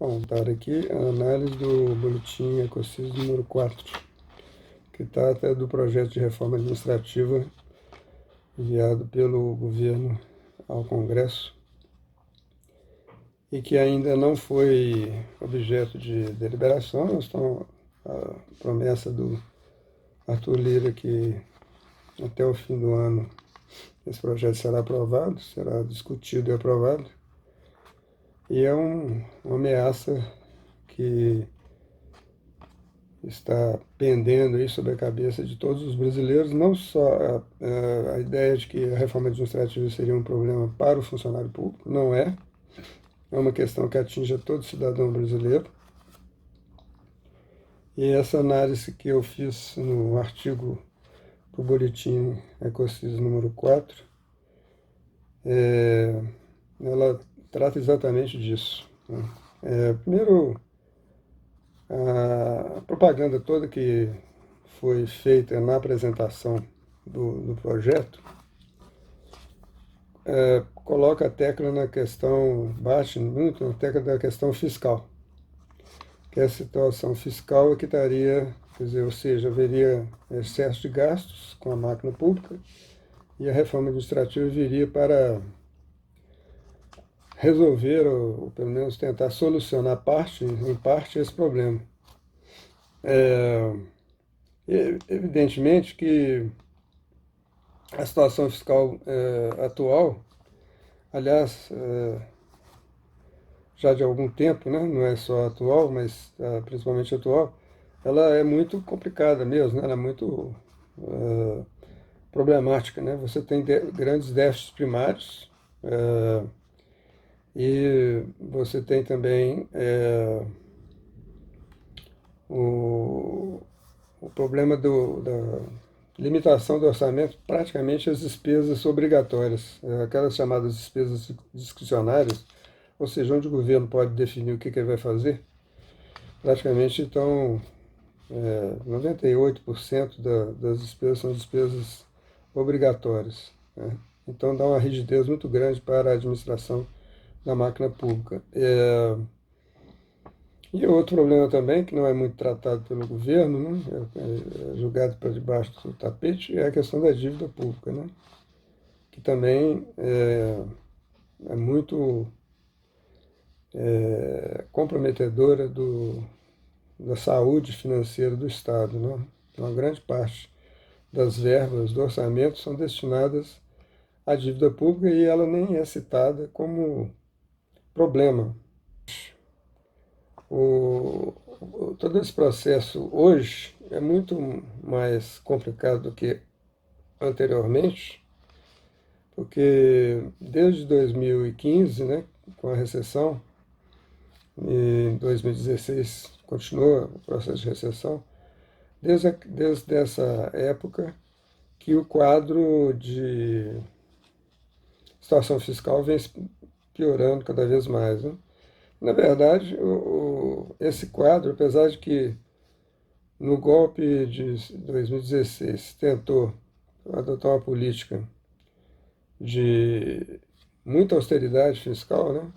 Bom, dar aqui a análise do boletim Ecosys número 4, que trata do projeto de reforma administrativa enviado pelo governo ao Congresso e que ainda não foi objeto de deliberação. Então, a promessa do Arthur Lira que até o fim do ano esse projeto será aprovado, será discutido e aprovado. E é uma ameaça que está pendendo aí sobre a cabeça de todos os brasileiros, não só a ideia de que a reforma administrativa seria um problema para o funcionário público, não é. É uma questão que atinge a todo cidadão brasileiro. E essa análise que eu fiz no artigo do boletim Ecosys número 4, ela trata exatamente disso. Primeiro, a propaganda toda que foi feita na apresentação do projeto coloca a tecla na questão, bate muito na tecla da questão fiscal, que a situação fiscal é que estaria, quer dizer, ou seja, haveria excesso de gastos com a máquina pública e a reforma administrativa viria para resolver, ou pelo menos tentar solucionar em parte esse problema. Evidentemente que a situação fiscal atual, aliás, já de algum tempo, né? Não é só atual, mas principalmente atual, ela é muito complicada mesmo, né? Ela é muito problemática, né? Você tem grandes déficits primários e você tem também o problema da limitação do orçamento, praticamente as despesas obrigatórias, aquelas chamadas despesas discricionárias, ou seja, onde o governo pode definir o que ele vai fazer. Praticamente, então, 98% das despesas são despesas obrigatórias, né? Então, dá uma rigidez muito grande para a administração da máquina pública. E outro problema também, que não é muito tratado pelo governo, né, é jogado para debaixo do tapete, é a questão da dívida pública, né, que também é muito comprometedora da saúde financeira do Estado, né. Então, uma grande parte das verbas do orçamento são destinadas à dívida pública e ela nem é citada como problema. Todo esse processo hoje é muito mais complicado do que anteriormente, porque desde 2015, né, com a recessão, e em 2016 continua o processo de recessão, desde essa época que o quadro de situação fiscal vem piorando cada vez mais, né? Na verdade, esse quadro, apesar de que no golpe de 2016 tentou adotar uma política de muita austeridade fiscal,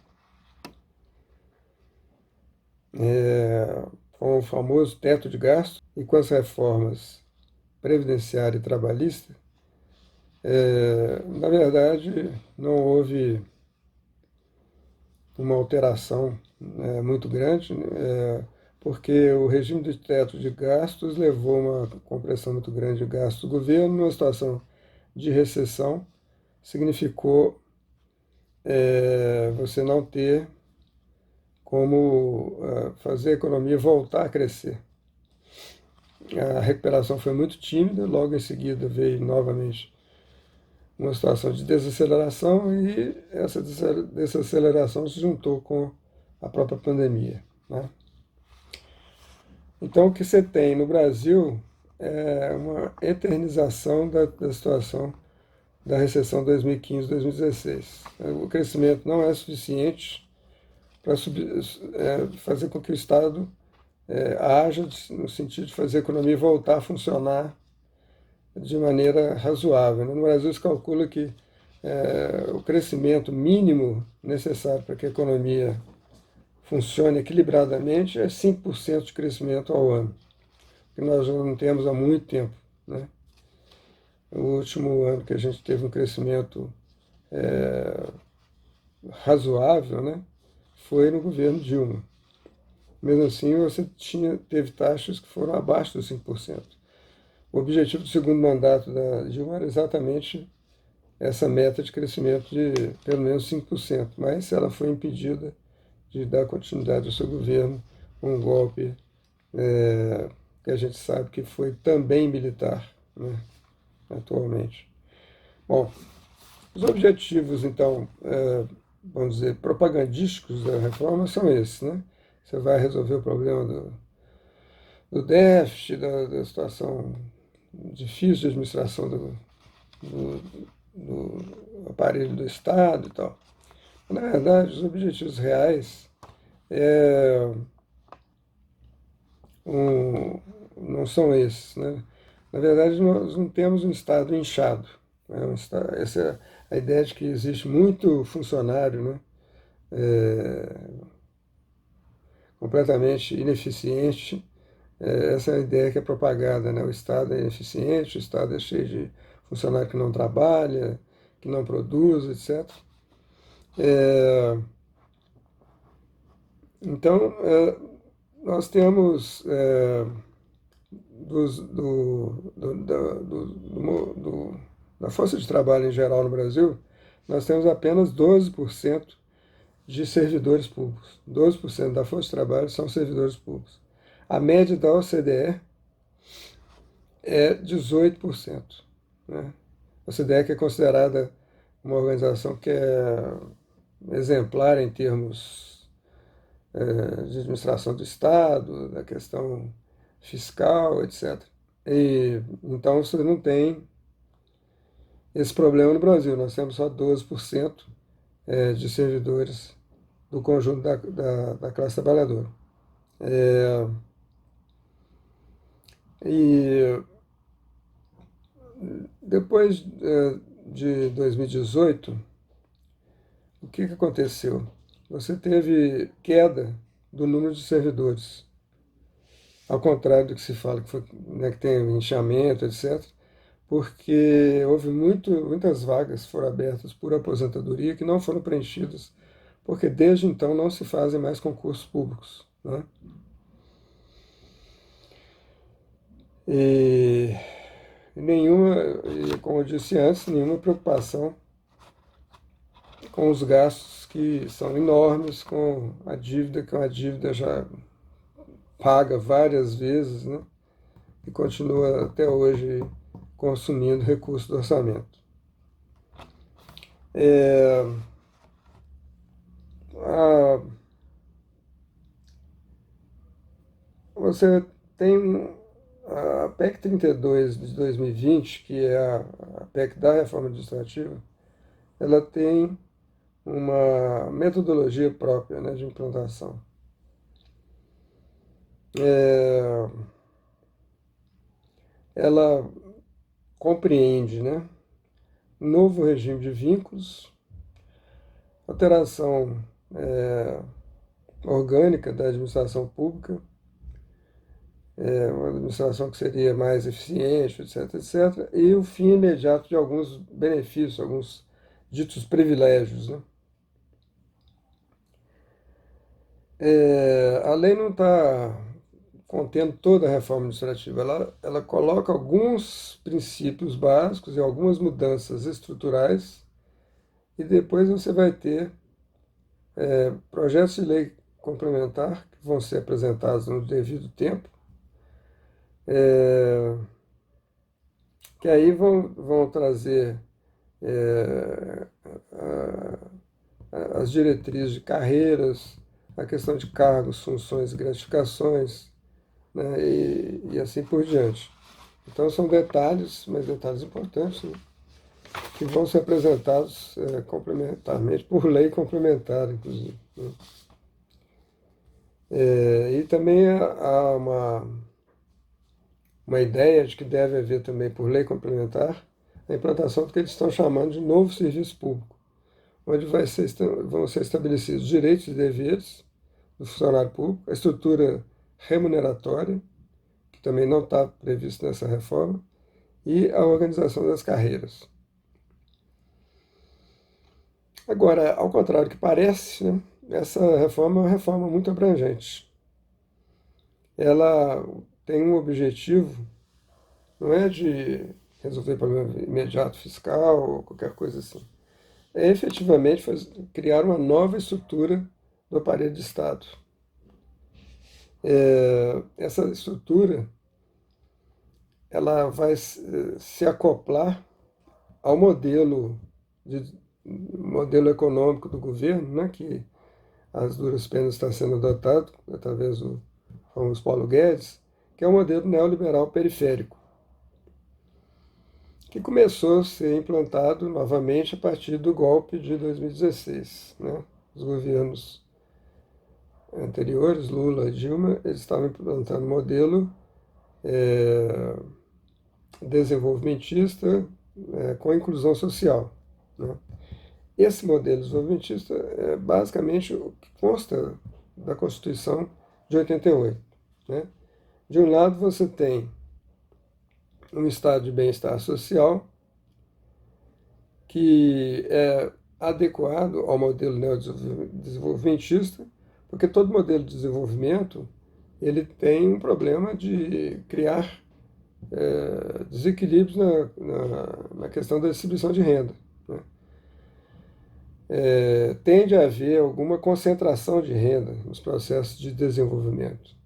né, com o famoso teto de gastos e com as reformas previdenciária e trabalhista, na verdade não houve uma alteração muito grande, porque o regime de teto de gastos levou a uma compressão muito grande de gastos do governo. Numa situação de recessão, significou você não ter como fazer a economia voltar a crescer. A recuperação foi muito tímida, logo em seguida veio novamente uma situação de desaceleração e essa desaceleração se juntou com a própria pandemia, né? Então, o que você tem no Brasil é uma eternização da situação da recessão 2015-2016. O crescimento não é suficiente para fazer com que o Estado haja no sentido de fazer a economia voltar a funcionar de maneira razoável. No Brasil se calcula que o crescimento mínimo necessário para que a economia funcione equilibradamente, é 5% de crescimento ao ano, que nós já não temos há muito tempo, né? O último ano que a gente teve um crescimento razoável, né, foi no governo Dilma. Mesmo assim, você teve taxas que foram abaixo dos 5%. O objetivo do segundo mandato da Dilma era exatamente essa meta de crescimento de pelo menos 5%, mas ela foi impedida de dar continuidade ao seu governo com um golpe que a gente sabe que foi também militar, né, atualmente. Bom, os objetivos, então, vamos dizer, propagandísticos da reforma são esses, né? Você vai resolver o problema do déficit, da situação difícil de administração do, do aparelho do Estado e tal. Na verdade, os objetivos reais não são esses, né? Na verdade, nós não temos um Estado inchado, né? Essa é a ideia de que existe muito funcionário, né? Completamente ineficiente. Essa é a ideia que é propagada, né? O Estado é ineficiente, o Estado é cheio de funcionário que não trabalha, que não produz, etc. Então, nós temos da força de trabalho em geral no Brasil, nós temos apenas 12% de servidores públicos. 12% da força de trabalho são servidores públicos. A média da OCDE é 18%. Né? A OCDE que é considerada uma organização que é exemplar em termos de administração do Estado, da questão fiscal, etc. E, então você não tem esse problema no Brasil. Nós temos só 12% de servidores do conjunto da classe trabalhadora. E depois de 2018, o que aconteceu? Você teve queda do número de servidores. Ao contrário do que se fala, que, foi, né, que tem inchamento, etc., porque houve muitas vagas que foram abertas por aposentadoria que não foram preenchidas, porque desde então não se fazem mais concursos públicos. Né? E como eu disse antes, nenhuma preocupação com os gastos que são enormes, com a dívida, que é uma dívida já paga várias vezes, né? E continua até hoje consumindo recursos do orçamento. Você tem a PEC 32 de 2020, que é a PEC da reforma administrativa, ela tem uma metodologia própria, né, de implantação. Ela compreende, né, novo regime de vínculos, alteração orgânica da administração pública, uma administração que seria mais eficiente, etc., etc., e o fim imediato de alguns benefícios, alguns ditos privilégios. Né? A lei não está contendo toda a reforma administrativa, ela coloca alguns princípios básicos e algumas mudanças estruturais, e depois você vai ter projetos de lei complementar que vão ser apresentados no devido tempo, que aí vão trazer as diretrizes de carreiras, a questão de cargos, funções e gratificações, né, e assim por diante. Então são detalhes, mas detalhes importantes, né, que vão ser apresentados complementarmente, por lei complementar, inclusive. Né. E também há uma ideia de que deve haver também, por lei complementar, a implantação do que eles estão chamando de novo serviço público, onde vão ser estabelecidos direitos e deveres do funcionário público, a estrutura remuneratória, que também não está previsto nessa reforma, e a organização das carreiras. Agora, ao contrário do que parece, né, essa reforma é uma reforma muito abrangente. Ela tem um objetivo, não é de resolver problema imediato fiscal ou qualquer coisa assim. É efetivamente criar uma nova estrutura do aparelho de Estado. Essa estrutura ela vai se acoplar ao modelo econômico do governo, né, que as duras penas está sendo adotado através do famoso Paulo Guedes, que é o modelo neoliberal periférico, que começou a ser implantado novamente a partir do golpe de 2016. Né? Os governos anteriores, Lula e Dilma, eles estavam implantando um modelo desenvolvimentista com inclusão social. Né? Esse modelo desenvolvimentista é basicamente o que consta da Constituição de 88. Né? De um lado, você tem um estado de bem-estar social que é adequado ao modelo neodesenvolvimentista, porque todo modelo de desenvolvimento ele tem um problema de criar desequilíbrios na questão da distribuição de renda. Né? Tende a haver alguma concentração de renda nos processos de desenvolvimento.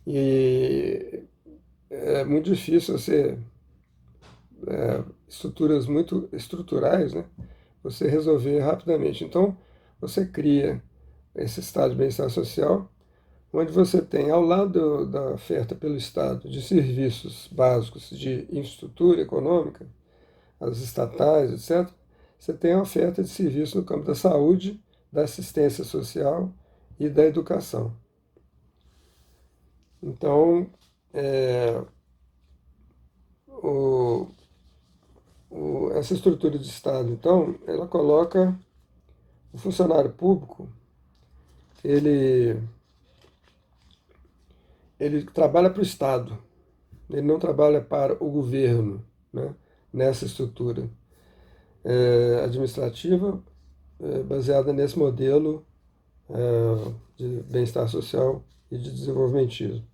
E é muito difícil você, estruturas muito estruturais, né, você resolver rapidamente. Então, você cria esse estado de bem-estar social, onde você tem, ao lado da oferta pelo Estado de serviços básicos de infraestrutura econômica, as estatais, etc., você tem a oferta de serviços no campo da saúde, da assistência social e da educação. Então, essa estrutura de Estado, então, ela coloca o funcionário público, ele trabalha para o Estado, ele não trabalha para o governo, né, nessa estrutura administrativa baseada nesse modelo de bem-estar social e de desenvolvimentismo.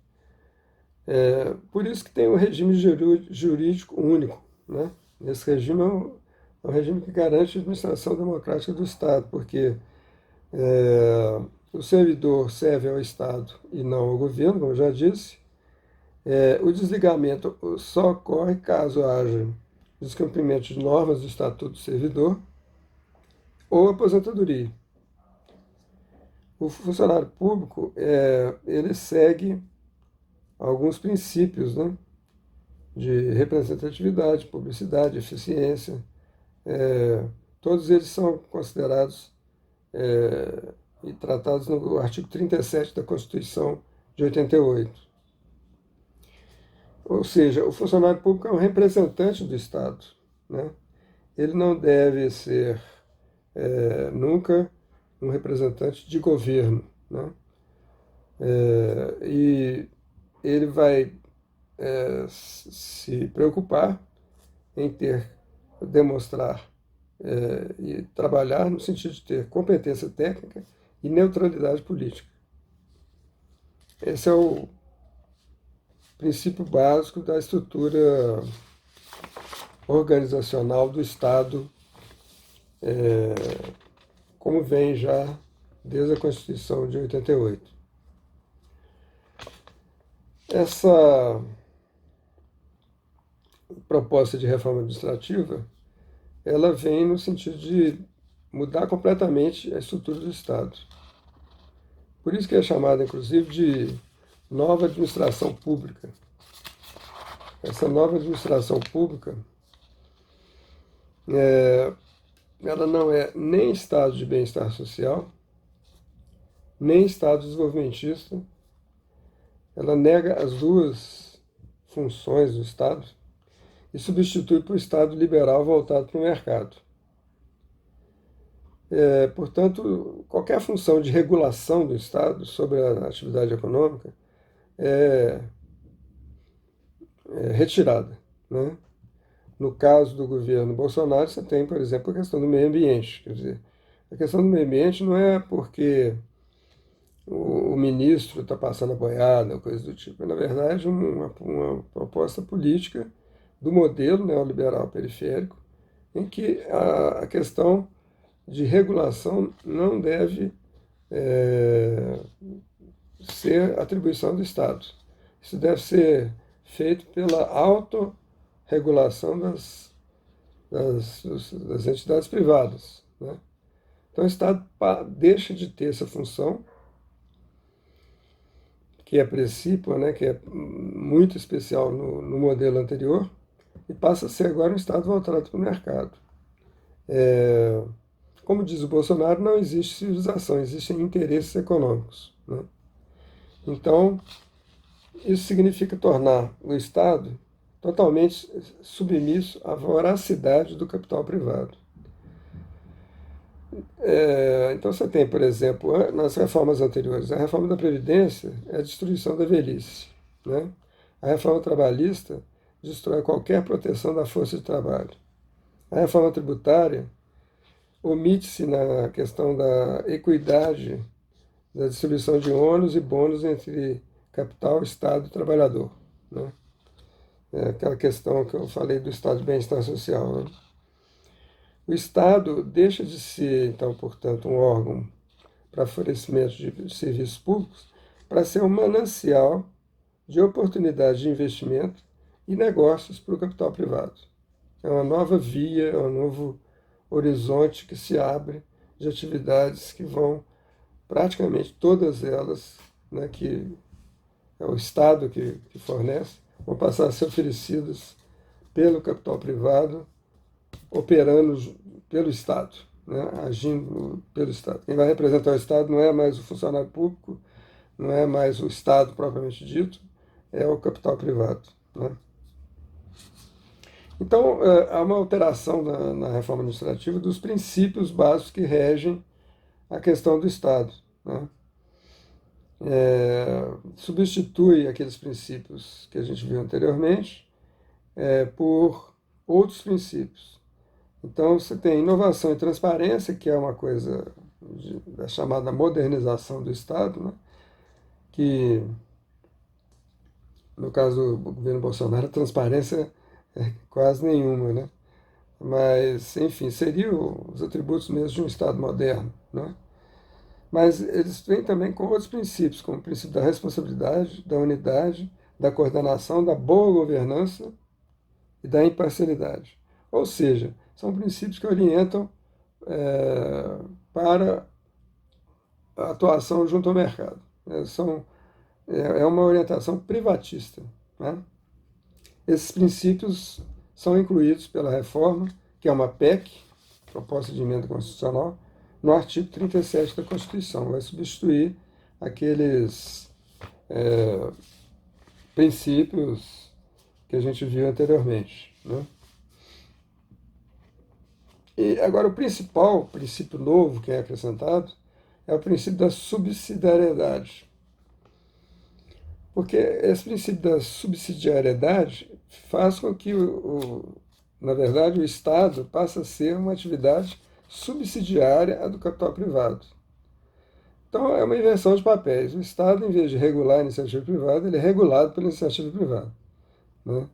Por isso que tem um regime jurídico único. Né? Esse regime é um regime que garante a administração democrática do Estado, porque o servidor serve ao Estado e não ao governo, como eu já disse. O desligamento só ocorre caso haja descumprimento de normas do Estatuto do Servidor ou aposentadoria. O funcionário público ele segue alguns princípios, né, de representatividade, publicidade, eficiência. Todos eles são considerados e tratados no artigo 37 da Constituição de 88. Ou seja, o funcionário público é um representante do Estado. Né? Ele não deve ser nunca um representante de governo. Né? E ele vai se preocupar em demonstrar e trabalhar no sentido de ter competência técnica e neutralidade política. Esse é o princípio básico da estrutura organizacional do Estado, como vem já desde a Constituição de 88. Essa proposta de reforma administrativa, ela vem no sentido de mudar completamente a estrutura do Estado. Por isso que é chamada, inclusive, de nova administração pública. Essa nova administração pública, ela não é nem estado de bem-estar social, nem estado desenvolvimentista. Ela nega as duas funções do Estado e substitui por um Estado liberal voltado para o mercado. Portanto, qualquer função de regulação do Estado sobre a atividade econômica é, é retirada, né? No caso do governo Bolsonaro, você tem, por exemplo, a questão do meio ambiente. Quer dizer, a questão do meio ambiente não é porque o ministro está passando a boiada, ou coisa do tipo. É, na verdade, uma proposta política do modelo neoliberal periférico, em que a questão de regulação não deve é, ser atribuição do Estado. Isso deve ser feito pela autorregulação das entidades privadas, né? Então o Estado deixa de ter essa função, que é precípua, né, que é muito especial no modelo anterior, e passa a ser agora um Estado voltado para o mercado. É, como diz o Bolsonaro, não existe civilização, existem interesses econômicos, né? Então, isso significa tornar o Estado totalmente submisso à voracidade do capital privado. Então você tem, por exemplo, nas reformas anteriores, a reforma da Previdência é a destruição da velhice, né? A reforma trabalhista destrói qualquer proteção da força de trabalho. A reforma tributária omite-se na questão da equidade da distribuição de ônus e bônus entre capital, Estado e trabalhador, né? É aquela questão que eu falei do estado de bem-estar social, né? O Estado deixa de ser, então, portanto, um órgão para fornecimento de serviços públicos para ser um manancial de oportunidades de investimento e negócios para o capital privado. É uma nova via, é um novo horizonte que se abre de atividades que vão, praticamente todas elas, né, que é o Estado que fornece, vão passar a ser oferecidas pelo capital privado, operando pelo Estado, né, agindo pelo Estado. Quem vai representar o Estado não é mais o funcionário público, não é mais o Estado propriamente dito, é o capital privado, né? Então, há uma alteração na reforma administrativa dos princípios básicos que regem a questão do Estado, né? Substitui aqueles princípios que a gente viu anteriormente por outros princípios. Então, você tem inovação e transparência, que é uma coisa da chamada modernização do Estado, né? Que, no caso do governo Bolsonaro, a transparência é quase nenhuma, né? Mas, enfim, seriam os atributos mesmo de um Estado moderno, né? Mas eles vêm também com outros princípios, como o princípio da responsabilidade, da unidade, da coordenação, da boa governança e da imparcialidade. Ou seja, são princípios que orientam para a atuação junto ao mercado. É uma orientação privatista, né? Esses princípios são incluídos pela reforma, que é uma PEC, Proposta de Emenda Constitucional, no artigo 37 da Constituição. Vai substituir aqueles princípios que a gente viu anteriormente, né? E agora o principal princípio novo que é acrescentado é o princípio da subsidiariedade. Porque esse princípio da subsidiariedade faz com que, na verdade, o Estado passe a ser uma atividade subsidiária à do capital privado. Então, é uma inversão de papéis. O Estado, em vez de regular a iniciativa privada, ele é regulado pela iniciativa privada, né?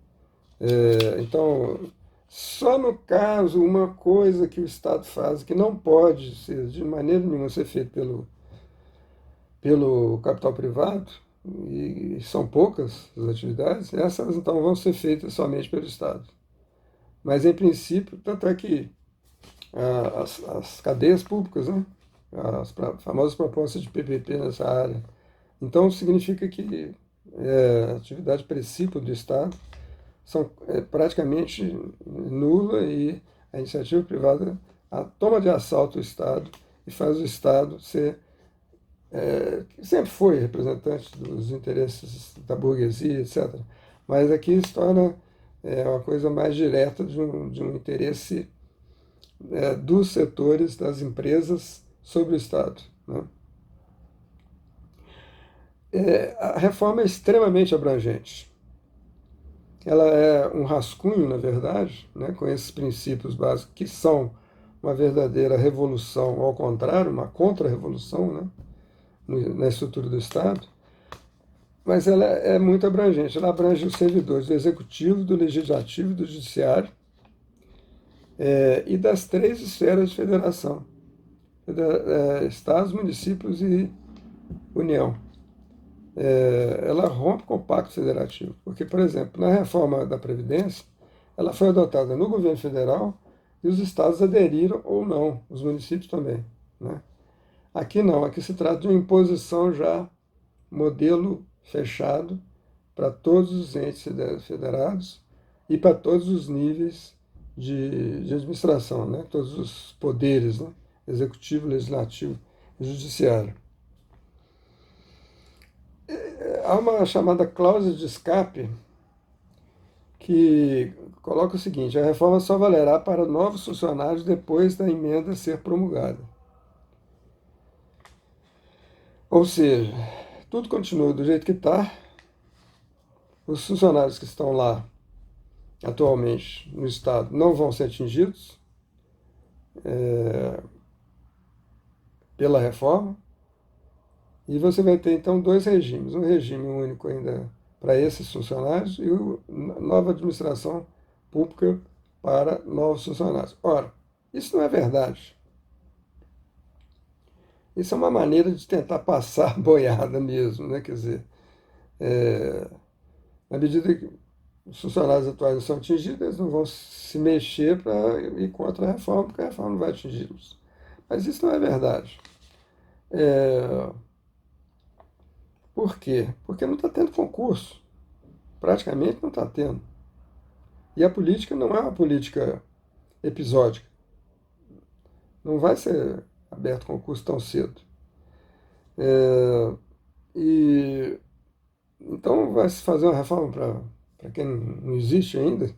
Então, só no caso, uma coisa que o Estado faz que não pode ser, de maneira nenhuma, ser feito pelo capital privado, e são poucas as atividades, essas então vão ser feitas somente pelo Estado. Mas, em princípio, tanto é que as cadeias públicas, né, as famosas propostas de PPP nessa área, então significa que a atividade princípio do Estado são praticamente nula e a iniciativa privada toma de assalto o Estado e faz o Estado ser que sempre foi representante dos interesses da burguesia, etc. Mas aqui se torna uma coisa mais direta de um interesse dos setores das empresas sobre o Estado, né? A reforma é extremamente abrangente. Ela é um rascunho, na verdade, né, com esses princípios básicos, que são uma verdadeira revolução, ao contrário, uma contra-revolução, né, na estrutura do Estado, mas ela é muito abrangente. Ela abrange os servidores do Executivo, do Legislativo e do Judiciário, e das três esferas de federação, Estados, municípios e União. Ela rompe com o Pacto Federativo. Porque, por exemplo, na reforma da Previdência, ela foi adotada no governo federal e os estados aderiram ou não, os municípios também, né? Aqui não, aqui se trata de uma imposição já, modelo fechado, para todos os entes federados e para todos os níveis de administração, né? Todos os poderes, né? Executivo, legislativo e judiciário. Há uma chamada cláusula de escape que coloca o seguinte: a reforma só valerá para novos funcionários depois da emenda ser promulgada. Ou seja, tudo continua do jeito que está, os funcionários que estão lá atualmente no Estado não vão ser atingidos pela reforma, e você vai ter então dois regimes, um regime único ainda para esses funcionários e nova administração pública para novos funcionários. Ora, isso não é verdade. Isso é uma maneira de tentar passar boiada mesmo, né? Quer dizer, na medida que os funcionários atuais não são atingidos, eles não vão se mexer para ir contra a reforma, porque a reforma não vai atingi-los. Mas isso não é verdade. Por quê? Porque não está tendo concurso. Praticamente não está tendo. E a política não é uma política episódica. Não vai ser aberto concurso tão cedo. E então vai se fazer uma reforma para quem não existe ainda.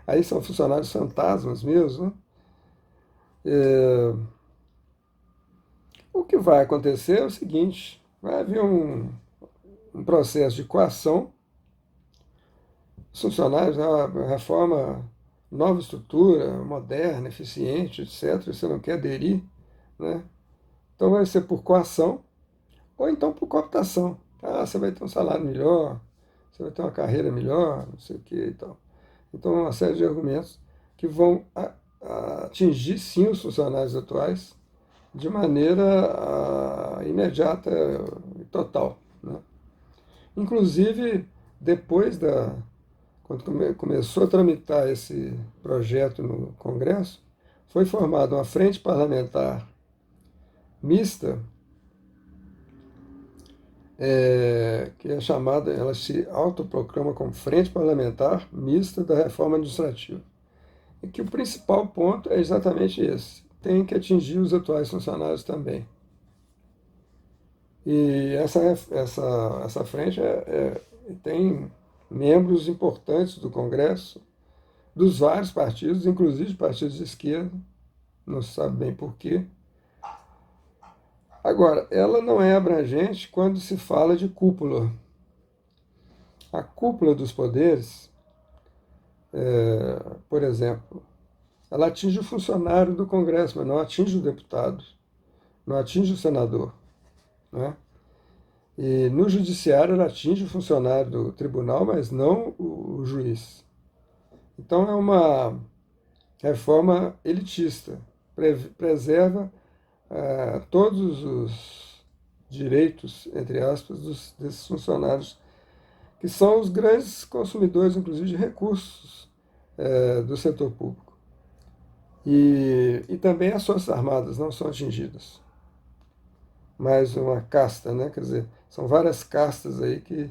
Aí são funcionários fantasmas mesmo, né? O que vai acontecer é o seguinte: vai haver um processo de coação. Os funcionários, a reforma, nova estrutura, moderna, eficiente, etc. Você não quer aderir, né? Então vai ser por coação ou então por cooptação. Você vai ter um salário melhor, você vai ter uma carreira melhor, não sei o que e tal. Então, uma série de argumentos que vão atingir, sim, os funcionários atuais de maneira imediata e total, né? Inclusive, depois quando começou a tramitar esse projeto no Congresso, foi formada uma frente parlamentar mista, que é chamada, ela se autoproclama como Frente Parlamentar Mista da Reforma Administrativa. E que o principal ponto é exatamente esse: tem que atingir os atuais funcionários também. E essa frente tem membros importantes do Congresso, dos vários partidos, inclusive partidos de esquerda, não se sabe bem por quê. Agora, ela não é abrangente quando se fala de cúpula. A cúpula dos poderes, por exemplo, ela atinge o funcionário do Congresso, mas não atinge o deputado, não atinge o senador, né? E no judiciário ela atinge o funcionário do tribunal, mas não o juiz. Então é uma reforma elitista, preserva todos os direitos, entre aspas, desses funcionários, que são os grandes consumidores, inclusive, de recursos do setor público. E também as Forças Armadas não são atingidas. Mais uma casta, né? Quer dizer, são várias castas aí que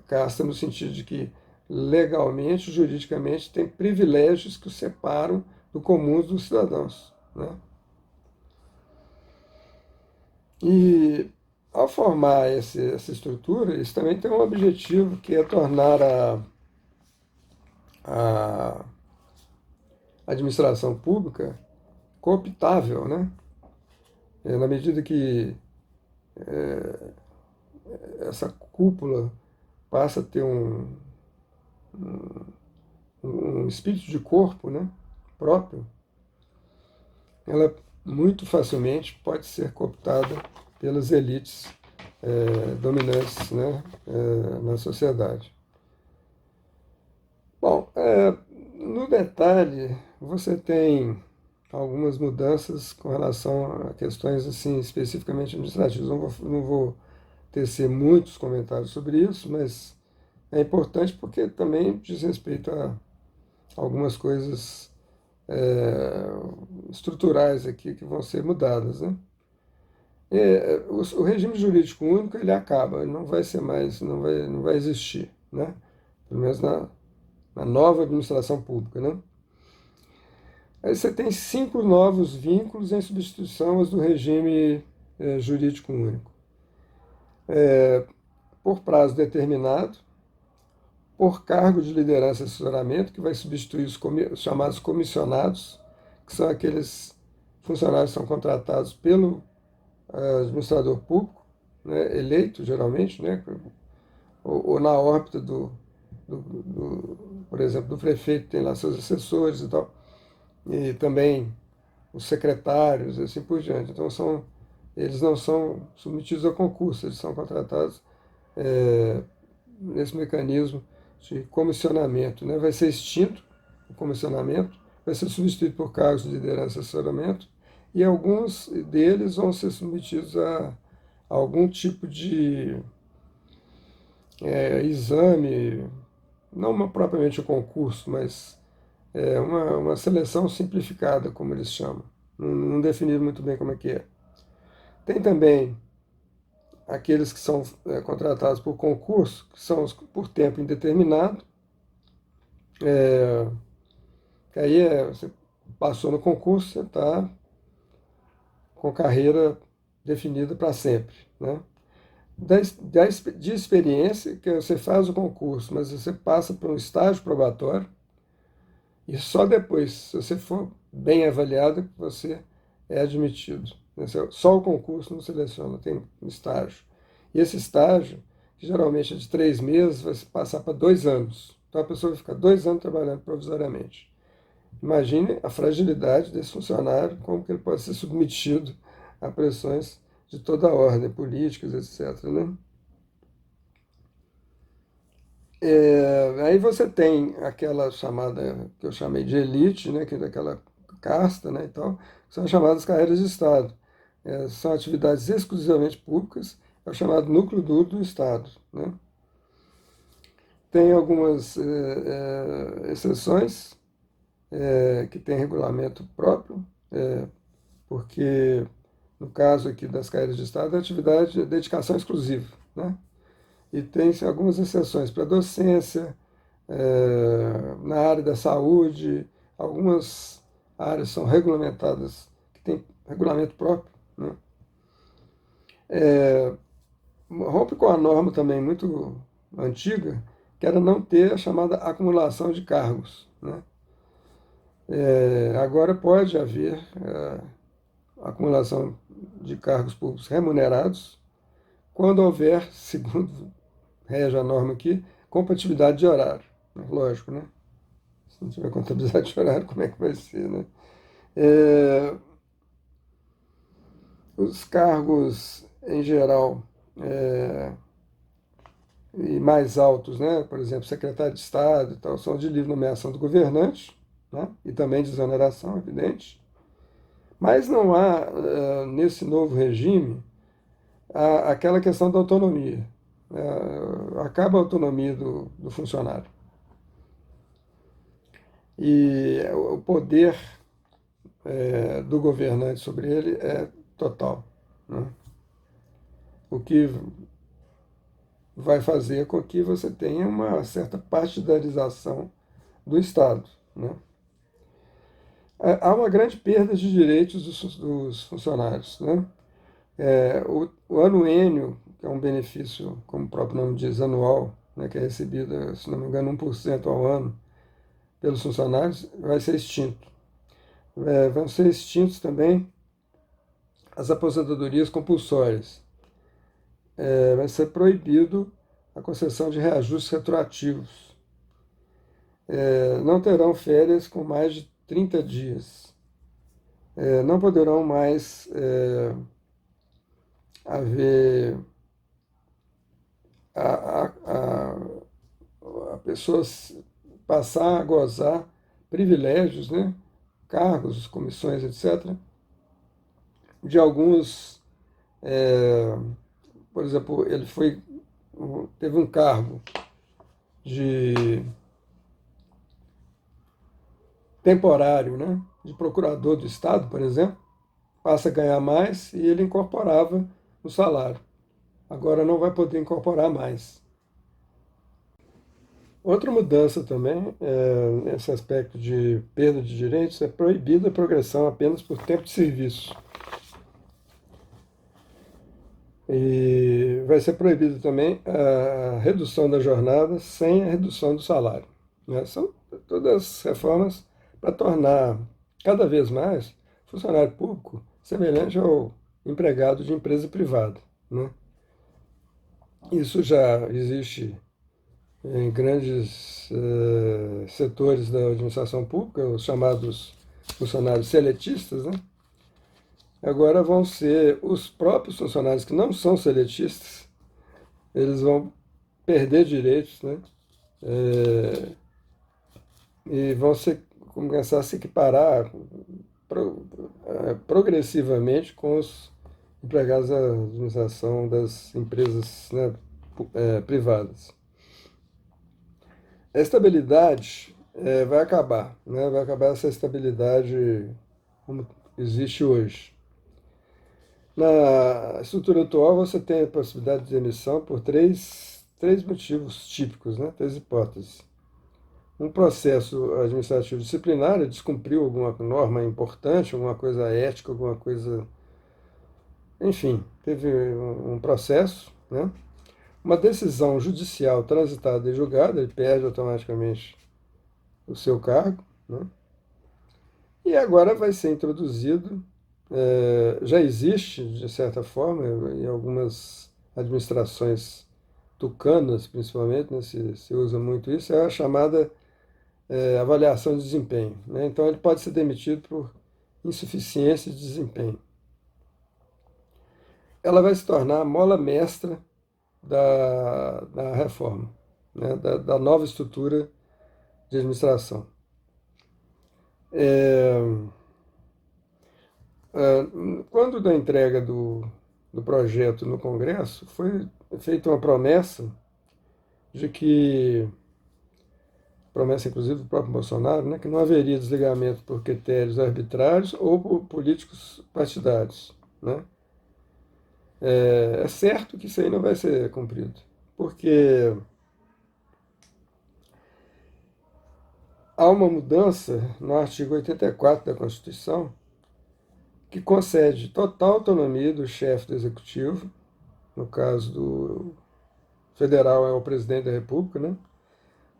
casta no sentido de que legalmente, juridicamente, tem privilégios que os separam do comum dos cidadãos, né? E ao formar essa estrutura, isso também tem um objetivo, que é tornar administração pública cooptável, né? Na medida que essa cúpula passa a ter um espírito de corpo, né, próprio, ela muito facilmente pode ser cooptada pelas elites dominantes, né, na sociedade. Bom, no detalhe, você tem algumas mudanças com relação a questões assim especificamente administrativas. Não vou tecer muitos comentários sobre isso, mas é importante porque também diz respeito a algumas coisas estruturais aqui que vão ser mudadas, né? O regime jurídico único ele acaba, ele não vai ser mais, não vai existir, né? Pelo menos na nova administração pública, né? Aí você tem 5 novos vínculos em substituição aos do regime jurídico único. Por prazo determinado, por cargo de liderança e assessoramento, que vai substituir os chamados comissionados, que são aqueles funcionários que são contratados pelo administrador público, né, eleito geralmente, né, ou na órbita por exemplo, do prefeito, tem lá seus assessores e tal, e também os secretários, e assim por diante. Então, eles não são submetidos a concurso, eles são contratados nesse mecanismo de comissionamento, né? Vai ser extinto o comissionamento, vai ser substituído por cargos de liderança e assessoramento, e alguns deles vão ser submetidos a algum tipo de exame, não propriamente o concurso, mas uma seleção simplificada, como eles chamam. Não definiram muito bem como é que é. Tem também aqueles que são contratados por concurso, que são por tempo indeterminado, que aí você passou no concurso, você está com carreira definida para sempre, né? De experiência, que você faz o concurso, mas você passa por um estágio probatório, e só depois, se você for bem avaliado, que você é admitido. Só o concurso não seleciona, tem um estágio. E esse estágio, que geralmente é de 3 meses, vai passar para 2 anos. Então a pessoa vai ficar 2 anos trabalhando provisoriamente. Imagine a fragilidade desse funcionário, como que ele pode ser submetido a pressões de toda a ordem, políticas, etc., né? Aí você tem aquela chamada, que eu chamei de elite, né, que é daquela casta, né, e tal, que são as chamadas carreiras de Estado. São atividades exclusivamente públicas, é o chamado núcleo duro do Estado, né? Tem algumas exceções que têm regulamento próprio, porque no caso aqui das carreiras de Estado, é atividade de dedicação exclusiva, né? E tem algumas exceções para docência, na área da saúde, algumas áreas são regulamentadas, que tem regulamento próprio, né? Rompe com a norma também muito antiga, que era não ter a chamada acumulação de cargos, né? Agora pode haver acumulação de cargos públicos remunerados quando houver, segundo rege a norma aqui, compatibilidade de horário. Lógico, né? Se não tiver compatibilidade de horário, como é que vai ser, né? Os cargos, em geral, e mais altos, né? Por exemplo, secretário de Estado e tal, são de livre nomeação do governante, né? E também de exoneração, evidente. Mas não há, nesse novo regime, aquela questão da autonomia. Acaba a autonomia do funcionário. E o poder do governante sobre ele é total, né? O que vai fazer com que você tenha uma certa partidarização do Estado, né? Há uma grande perda de direitos dos funcionários, né? O anuênio, que é um benefício, como o próprio nome diz, anual, né, que é recebido, se não me engano, 1% ao ano pelos funcionários, vai ser extinto, Vão ser extintos também as aposentadorias compulsórias. Vai ser proibido a concessão de reajustes retroativos. Não terão férias com mais de 30 dias. Não poderão mais haver a pessoas passar a gozar privilégios, né? Cargos, comissões, etc., de alguns, por exemplo, teve um cargo de temporário, né? De procurador do Estado, por exemplo, passa a ganhar mais e ele incorporava no salário. Agora não vai poder incorporar mais. Outra mudança também, nesse aspecto de perda de direitos, é proibida a progressão apenas por tempo de serviço. E vai ser proibida também a redução da jornada sem a redução do salário. Né? São todas reformas para tornar cada vez mais funcionário público semelhante ao empregado de empresa privada. Né? Isso já existe em grandes setores da administração pública, os chamados funcionários seletistas, né? Agora vão ser os próprios funcionários que não são seletistas, eles vão perder direitos, né? E vão começar a se equiparar progressivamente com os empregados da administração das empresas, né, privadas. A estabilidade vai acabar, né? Vai acabar essa estabilidade como existe hoje. Na estrutura atual, você tem a possibilidade de demissão por três motivos típicos, né? Três hipóteses. Um processo administrativo disciplinar, ele descumpriu alguma norma importante, alguma coisa ética, alguma coisa. Enfim, teve um processo, né? Uma decisão judicial transitada e julgada, ele perde automaticamente o seu cargo, né? E agora vai ser introduzido, já existe, de certa forma, em algumas administrações tucanas, principalmente, né, se usa muito isso, é a chamada avaliação de desempenho. Né? Então, ele pode ser demitido por insuficiência de desempenho. Ela vai se tornar a mola mestra da reforma, né? Da nova estrutura de administração. Quando da entrega do projeto no Congresso, foi feita uma promessa de que, promessa inclusive do próprio Bolsonaro, né, que não haveria desligamento por critérios arbitrários ou por políticos partidários. Né? É certo que isso aí não vai ser cumprido, porque há uma mudança no artigo 84 da Constituição que concede total autonomia do chefe do Executivo, no caso do federal é o presidente da República, né?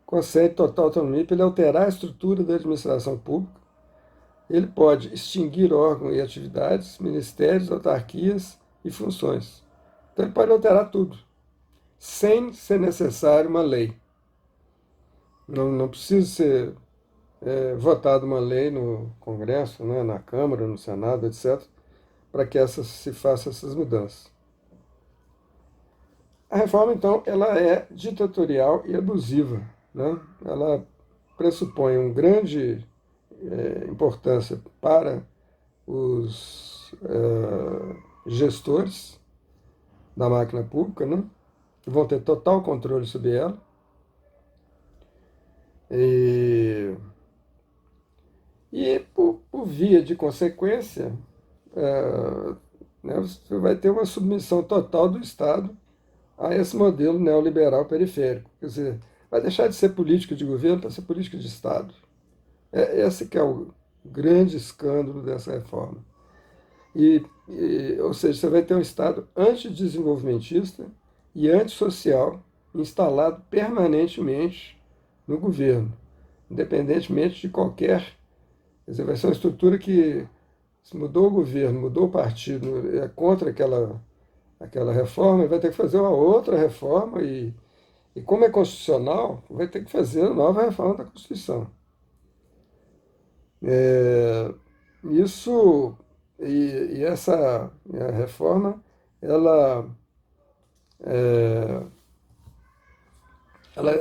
Concede total autonomia para ele alterar a estrutura da administração pública. Ele pode extinguir órgãos e atividades, ministérios, autarquias e funções. Então ele pode alterar tudo, sem ser necessário uma lei. Não precisa ser votada uma lei no Congresso, né, na Câmara, no Senado, etc., para que se façam essas mudanças. A reforma, então, ela é ditatorial e abusiva. Né? Ela pressupõe uma grande importância para os gestores da máquina pública, né? Que vão ter total controle sobre ela. E por via de consequência, né, você vai ter uma submissão total do Estado a esse modelo neoliberal periférico. Quer dizer, vai deixar de ser política de governo para ser política de Estado. Esse que é o grande escândalo dessa reforma. Ou seja, você vai ter um Estado antidesenvolvimentista e antissocial instalado permanentemente no governo, independentemente de qualquer Quer dizer, vai ser uma estrutura que, se mudou o governo, mudou o partido, é contra aquela reforma, vai ter que fazer uma outra reforma e como é constitucional, vai ter que fazer a nova reforma da Constituição. É, isso e essa reforma, ela, é, ela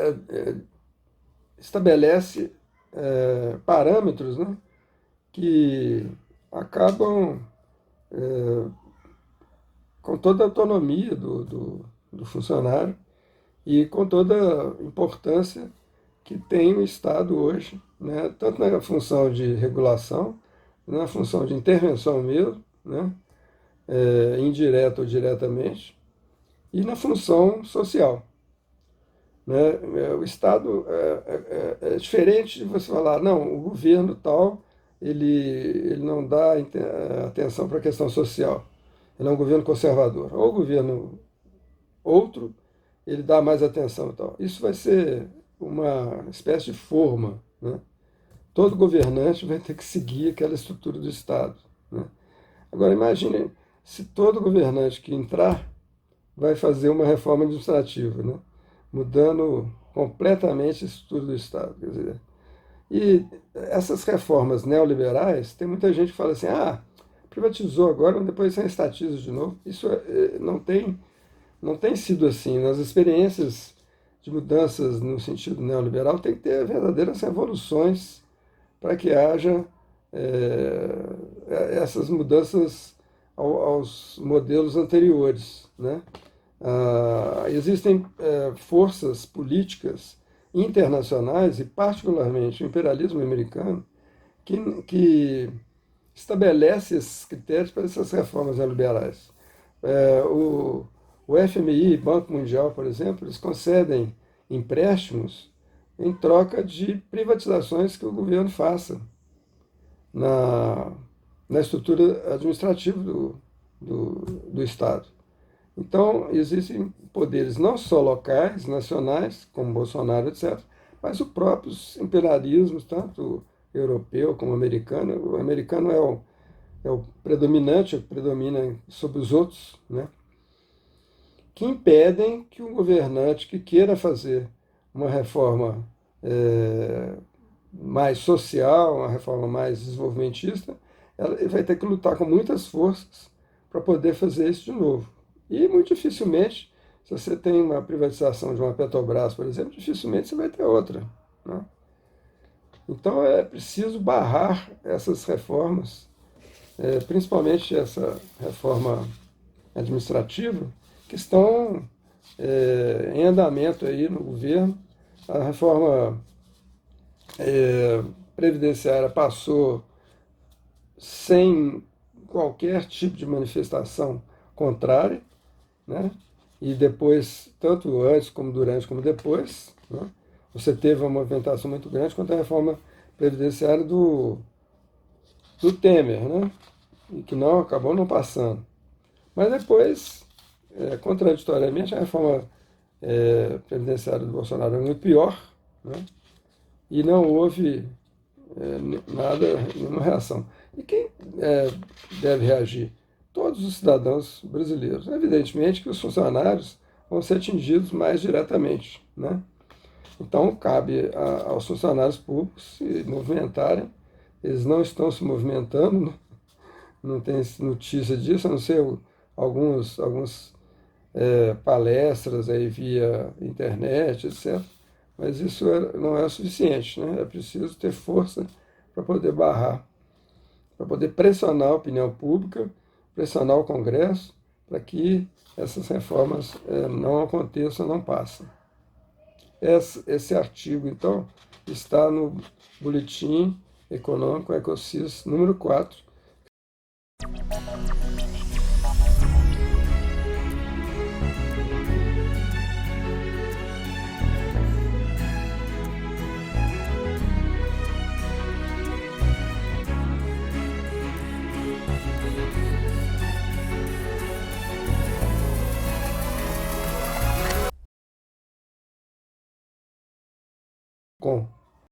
estabelece parâmetros, né, que acabam com toda a autonomia do funcionário e com toda a importância que tem o Estado hoje, né? Tanto na função de regulação, na função de intervenção mesmo, né? Indireta ou diretamente, e na função social. Né? O Estado é diferente de você falar, não, o governo tal, ele não dá atenção para a questão social, ele é um governo conservador, ou o governo outro, ele dá mais atenção e tal. Isso vai ser uma espécie de forma, né? Todo governante vai ter que seguir aquela estrutura do Estado, né? Agora, imagine se todo governante que entrar vai fazer uma reforma administrativa, né? Mudando completamente a estrutura do Estado. Quer dizer, e essas reformas neoliberais, tem muita gente que fala assim, privatizou agora, mas depois você estatiza de novo. Isso não tem sido assim. Nas experiências de mudanças no sentido neoliberal, tem que ter verdadeiras revoluções para que haja essas mudanças aos modelos anteriores, né? Existem forças políticas internacionais, e particularmente o imperialismo americano, que estabelece esses critérios para essas reformas neoliberais. O FMI, Banco Mundial, por exemplo, eles concedem empréstimos em troca de privatizações que o governo faça na, na estrutura administrativa do Estado. Então, existem poderes não só locais, nacionais, como Bolsonaro, etc., mas os próprios imperialismos, tanto europeu como americano. O americano é o predominante, o que predomina sobre os outros, né? Que impedem que um governante que queira fazer uma reforma mais social, uma reforma mais desenvolvimentista, ele vai ter que lutar com muitas forças para poder fazer isso de novo. E muito dificilmente, se você tem uma privatização de uma Petrobras, por exemplo, dificilmente você vai ter outra, né? Então é preciso barrar essas reformas, principalmente essa reforma administrativa, que estão em andamento aí no governo. A reforma previdenciária passou sem qualquer tipo de manifestação contrária, né? E depois, tanto antes como durante como depois, né? Você teve uma movimentação muito grande contra a reforma previdenciária do Temer, né? E que não acabou não passando. Mas depois, contraditoriamente, a reforma previdenciária do Bolsonaro é muito pior, né? E não houve nada, nenhuma reação. E quem deve reagir? Todos os cidadãos brasileiros. Evidentemente que os funcionários vão ser atingidos mais diretamente, né? Então, cabe aos funcionários públicos se movimentarem. Eles não estão se movimentando, né? Não tem notícia disso, a não ser algumas palestras aí via internet, etc. Mas isso não é o suficiente, né? É preciso ter força para poder barrar, para poder pressionar a opinião pública, pressionar o Congresso, para que essas reformas não aconteçam, não passem. Esse artigo, então, está no Boletim Econômico Ecosis número 4. Com